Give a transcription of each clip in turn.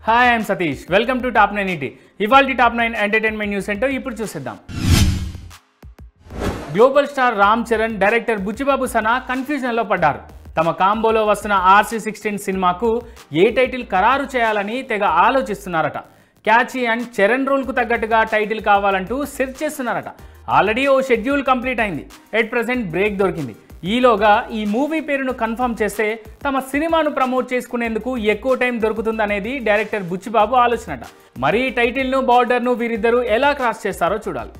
Hi I'm Satish welcome to top 9 ET. ఇవాల్టి top 9 entertainment news ఏంటో ఇప్పుడు చూసేద్దాం. Global star Ram Charan, director Buchibabu Sana కన్ఫ్యూజన్లో పడ్డారు. తమ కాంబోలో వస్తున్న RC16 సినిమాకు ఏ టైటిల్ ఖరారు చేయాలని తెగ ఆలోచిస్తున్నారట. క్యాచీ అండ్ చరణ్ రోల్కు తగ్గట్టుగా టైటిల్ కావాలంటూ సెర్చ్ చేస్తున్నారట. ఆల్రెడీ ఓ షెడ్యూల్ కంప్లీట్ అయింది. ఎట్ ప్రెజెంట్ బ్రేక్ దొరికింది. ఈలోగా ఈ మూవీ పేరును కన్ఫర్మ్ చేస్తే తమ సినిమాను ప్రమోట్ చేసుకునేందుకు ఎక్కువ టైం దొరుకుతుందనేది డైరెక్టర్ బుచ్చిబాబు ఆలోచనట. మరి టైటిల్ను బార్డర్ను వీరిద్దరూ ఎలా క్రాస్ చేస్తారో చూడాలి.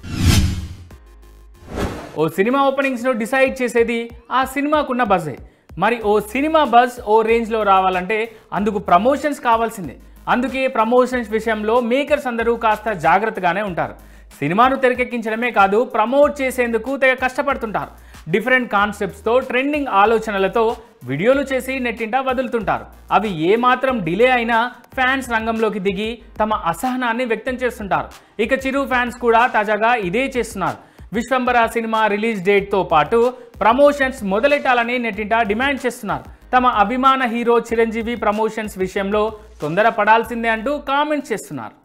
ఓ సినిమా ఓపెనింగ్స్ను డిసైడ్ చేసేది ఆ సినిమాకున్న బజ్జే. మరి ఓ సినిమా బజ్ ఓ రేంజ్లో రావాలంటే అందుకు ప్రమోషన్స్ కావాల్సిందే. అందుకే ప్రమోషన్స్ విషయంలో మేకర్స్ అందరూ కాస్త జాగ్రత్తగానే ఉంటారు. సినిమాను తెరకెక్కించడమే కాదు, ప్రమోట్ చేసేందుకు తెగ కష్టపడుతుంటారు. డిఫరెంట్ కాన్సెప్ట్స్తో, ట్రెండింగ్ ఆలోచనలతో వీడియోలు చేసి నెట్టింట వదులుతుంటారు. అవి ఏమాత్రం డిలే అయినా ఫ్యాన్స్ రంగంలోకి దిగి తమ అసహనాన్ని వ్యక్తం చేస్తుంటారు. ఇక చిరు ఫ్యాన్స్ కూడా తాజాగా ఇదే చేస్తున్నారు. విశ్వంబర సినిమా రిలీజ్ డేట్తో పాటు ప్రమోషన్స్ మొదలెట్టాలని నెట్టింట డిమాండ్ చేస్తున్నారు. తమ అభిమాన హీరో చిరంజీవి ప్రమోషన్స్ విషయంలో తొందర పడాల్సిందే అంటూ కామెంట్స్ చేస్తున్నారు.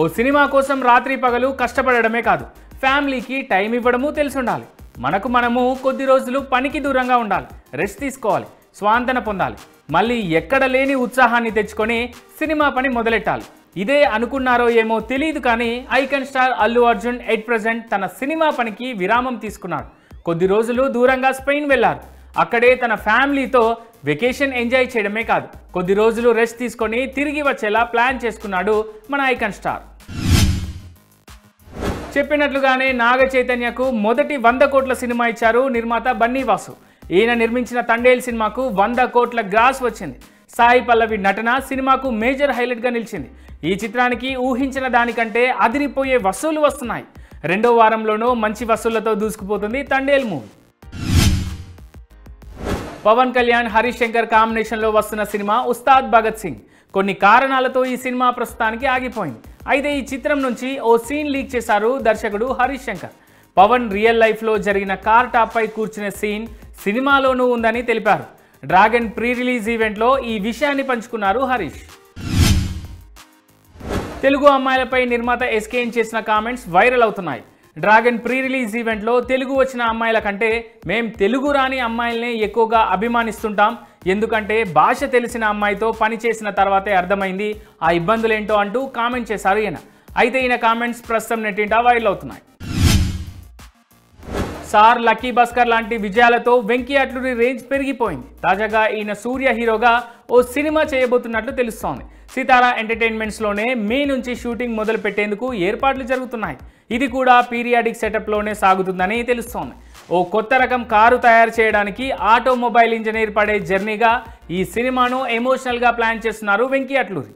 ఓ సినిమా కోసం రాత్రి పగలు కష్టపడడమే కాదు, ఫ్యామిలీకి టైం ఇవ్వడము తెలిసి ఉండాలి. మనము కొద్ది రోజులు పనికి దూరంగా ఉండాలి, రెస్ట్ తీసుకోవాలి, స్వాంతన పొందాలి. మళ్ళీ ఎక్కడ లేని ఉత్సాహాన్ని తెచ్చుకొని సినిమా పని మొదలెట్టాలి. ఇదే అనుకున్నారో ఏమో తెలియదు కానీ icon star Allu Arjun at present తన సినిమా పనికి విరామం తీసుకున్నాడు. కొద్ది రోజులు దూరంగా స్పెయిన్ వెళ్లారు. అక్కడే తన ఫ్యామిలీతో వెకేషన్ ఎంజాయ్ చేయడమే కాదు, కొద్ది రోజులు రెస్ట్ తీసుకొని తిరిగి వచ్చేలా ప్లాన్ చేసుకున్నాడు మన ఐకాన్ స్టార్. చెప్పినట్లుగానే నాగ చైతన్యకు మొదటి 100 కోట్ల సినిమా ఇచ్చారు నిర్మాత బన్నీ వాసు. ఈయన నిర్మించిన తండేల్ సినిమాకు 100 కోట్ల గ్రాస్ వచ్చింది. సాయి పల్లవి నటన సినిమాకు మేజర్ హైలైట్గా నిలిచింది. ఈ చిత్రానికి ఊహించిన దానికంటే అదిరిపోయే వసూలు వస్తున్నాయి. రెండో వారంలోనూ మంచి వసూళ్లతో దూసుకుపోతుంది తండేల్ మూవీ. పవన్ కళ్యాణ్, హరీష్ శంకర్ కాంబినేషన్లో వస్తున్న సినిమా ఉస్తాద్ భగత్ సింగ్. కొన్ని కారణాలతో ఈ సినిమా ప్రస్తుతానికి ఆగిపోయింది. అయితే ఈ చిత్రం నుంచి ఓ సీన్ లీక్ చేశారు దర్శకుడు హరీష్ శంకర్. పవన్ రియల్ లైఫ్లో జరిగిన కార్ టాప్పై కూర్చునే సీన్ సినిమాలోనూ ఉందని తెలిపారు. డ్రాగన్ ప్రీ రిలీజ్ ఈవెంట్లో ఈ విషయాన్ని పంచుకున్నారు హరీష్. తెలుగు అమ్మాయిలపై నిర్మాత ఎస్కేఎన్ చేసిన కామెంట్స్ వైరల్ అవుతున్నాయి. డ్రాగన్ ప్రీ రిలీజ్ ఈవెంట్లో తెలుగు వచ్చిన అమ్మాయిల కంటే మేం తెలుగు రాని అమ్మాయిల్ని ఎక్కువగా అభిమానిస్తుంటాం. ఎందుకంటే భాష తెలిసిన అమ్మాయితో పని చేసిన తర్వాతే అర్థమైంది ఆ ఇబ్బందులేంటో అంటూ కామెంట్ చేశారు ఈయన. అయితే ఈయన కామెంట్స్ ప్రస్తుతం నెట్టింట వైరల్ అవుతున్నాయి. సార్, లక్కీ భాస్కర్ లాంటి విజయాలతో వెంకీ అట్లూరి రేంజ్ పెరిగిపోయింది. తాజాగా ఈయన సూర్య హీరోగా ఓ సినిమా చేయబోతున్నట్లు తెలుస్తోంది. సితారా ఎంటర్టైన్మెంట్స్లోనే మే నుంచి షూటింగ్ మొదలు పెట్టేందుకు ఏర్పాట్లు జరుగుతున్నాయి. ఇది కూడా పీరియాడిక్ సెటప్లోనే సాగుతుందని తెలుస్తోంది. ఓ కొత్త రకం కారు తయారు చేయడానికి ఆటోమొబైల్ ఇంజనీర్ పడే జర్నీగా ఈ సినిమాను ఎమోషనల్గా ప్లాన్ చేస్తున్నారు వెంకీ అట్లూరి.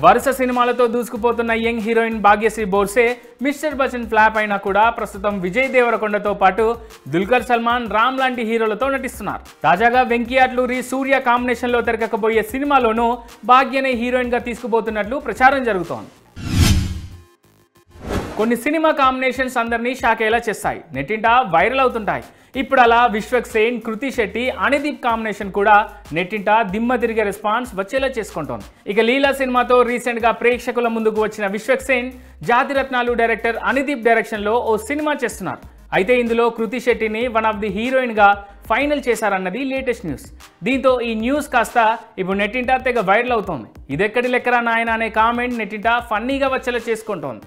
వరుస సినిమాలతో దూసుకుపోతున్న young heroine Bhagyashri Borse mister Bachchan flop అయినా కూడా ప్రస్తుతం విజయ్ దేవరకొండతో పాటు దుల్కర్ సల్మాన్, రామ్ లాంటి హీరోలతో నటిస్తున్నారు. తాజాగా వెంకీ అట్లూరి సూర్య కాంబినేషన్లో తెరకెక్కబోయే సినిమాలోనూ భాగ్యనే హీరోయిన్గా తీసుకుపోతున్నట్లు ప్రచారం జరుగుతోంది. కొన్ని సినిమా కాంబినేషన్స్ అందరినీ షాకేలా చేస్తాయి, నెట్టింట వైరల్ అవుతుంటాయి. ఇప్పుడు అలా విశ్వక్ సేన్, కృతి శెట్టి, అనిదీప్ కాంబినేషన్ కూడా నెట్టింట దిమ్మ తిరిగే రెస్పాన్స్ వచ్చేలా చేసుకుంటోంది. ఇక లీలా సినిమాతో రీసెంట్గా ప్రేక్షకుల ముందుకు వచ్చిన విశ్వక్ సేన్ జాతిరత్నాలు డైరెక్టర్ అనిదీప్ డైరెక్షన్లో ఓ సినిమా చేస్తున్నారు. అయితే ఇందులో కృతి శెట్టిని వన్ ఆఫ్ ది హీరోయిన్గా ఫైనల్ చేశారన్నది లేటెస్ట్ న్యూస్. దీంతో ఈ న్యూస్ కాస్త ఇప్పుడు నెట్టింట తెగ వైరల్ అవుతోంది. ఇదెక్కడి లెక్కరా నాయన అనే కామెంట్ నెట్టింట ఫన్నీగా వచ్చేలా చేసుకుంటోంది.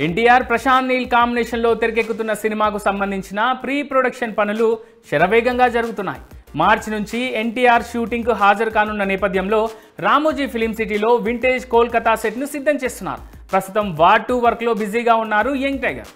ఎన్టీఆర్, ప్రశాంత్ నీల్ కాంబినేషన్లో తెరకెక్కుతున్న సినిమాకు సంబంధించిన ప్రీ ప్రొడక్షన్ పనులు శరవేగంగా జరుగుతున్నాయి. మార్చి నుంచి ఎన్టీఆర్ షూటింగ్కు హాజరు కానున్న నేపథ్యంలో రామోజీ ఫిలిం సిటీలో వింటేజ్ కోల్కతా సెట్ను సిద్ధం చేస్తున్నారు. ప్రస్తుతం వార్ 2 వర్క్లో బిజీగా ఉన్నారు యంగ్ టైగర్.